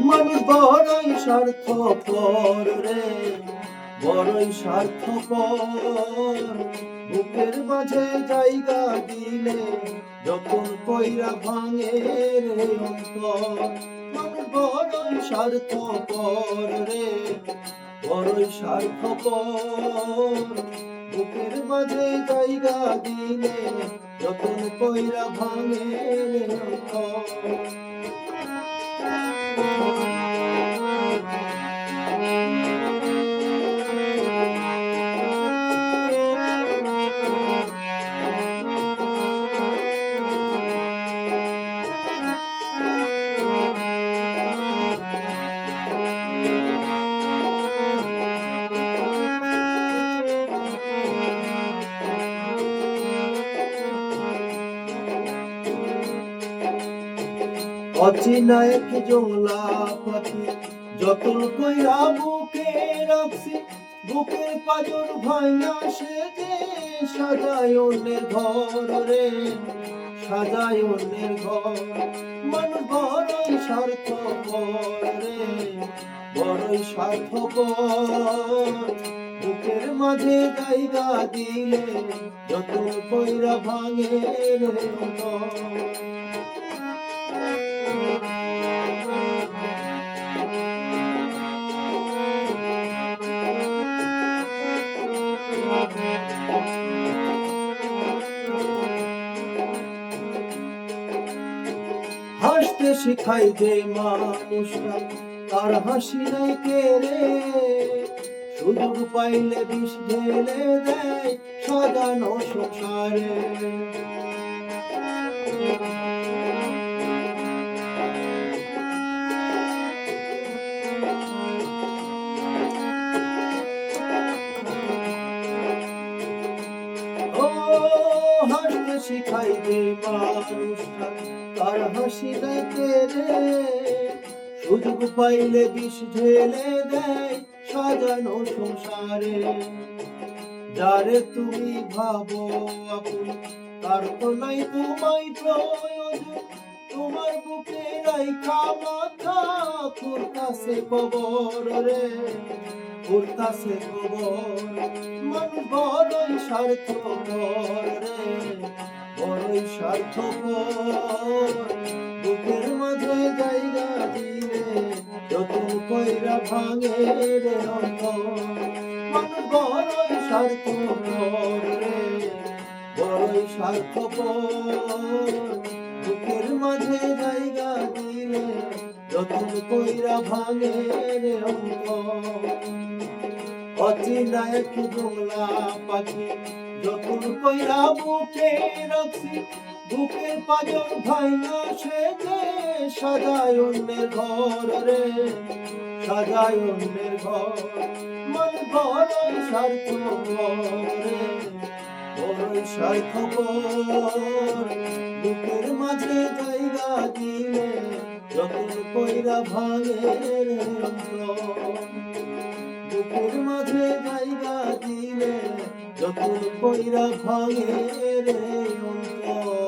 মানুষ বড়ই স্বার্থপর রে, বড়ই স্বার্থপর। বুকের মাঝে জায়গা দিলে যখন কইরা ভাঙে রে অন্তর। মানুষ বড়ই স্বার্থপর রে, বড়ই স্বার্থপর। বুকের মাঝে জায়গা দিলে যখন কইরা ভাঙে রে অন্তর। অচেনা এক জংলা পাখি যতন কইরা বুকে রাখছি, বুকের পাজর ভাঙা সে যে সাজায় অন্যের ঘর রে, সাজায় অন্যের ঘর। মানুষ বড়ই স্বার্থপর রে, বড়ই স্বার্থপর। বুকের মাঝে জায়গা দিলে যতন কইরা ভাঙে রে অন্তর। হাসতে শিখাই যে মানুষরা তার হাসি নাই কেড়ে, সুযোগ পাইলে বিষ ঢেলে দেয় সাজানো সংসারে। ও হাসতে শিখাই যে মানুষরা তার হাসি নাই কেড়ে, সুযোগ পাইলে বিষ ঢেলে দেয় সাজানো সংসারে। যারে তুমি ভাবো আপন তার তো নাই তোমায় প্রয়োজন, তোমার বুকে রাইখা মাথা তোর কাছে কবর রে, তোর কাছে কবর। মানুষ বড়ই স্বার্থপর রে, বড়ই স্বার্থপর। বুকের মাঝে জায়গা দিলে যতন কইরা ভাঙে রে অন্তর। মানুষ বড়ই স্বার্থপর রে, বড়ই স্বার্থপর। বুকের মাঝে জায়গা দিলে যতন কইরা ভাঙে রে অন্তর। অচেনা এক জংলা পাখি যতন কইরা বুকে রাখছি, বুকের পাজর ভাঙা সে যে সাজায় অন্যের ঘর রে, সাজায় অন্যের ঘর। মন বড়ই স্বার্থপর রে, বড়ই স্বার্থপর। বুকের মাঝে জায়গা দিলে যতন কইরা ভাঙে রে অন্তর। বুকের মাঝে জায়গা দিলে যতন কইরা ভাঙে রে অন্তর।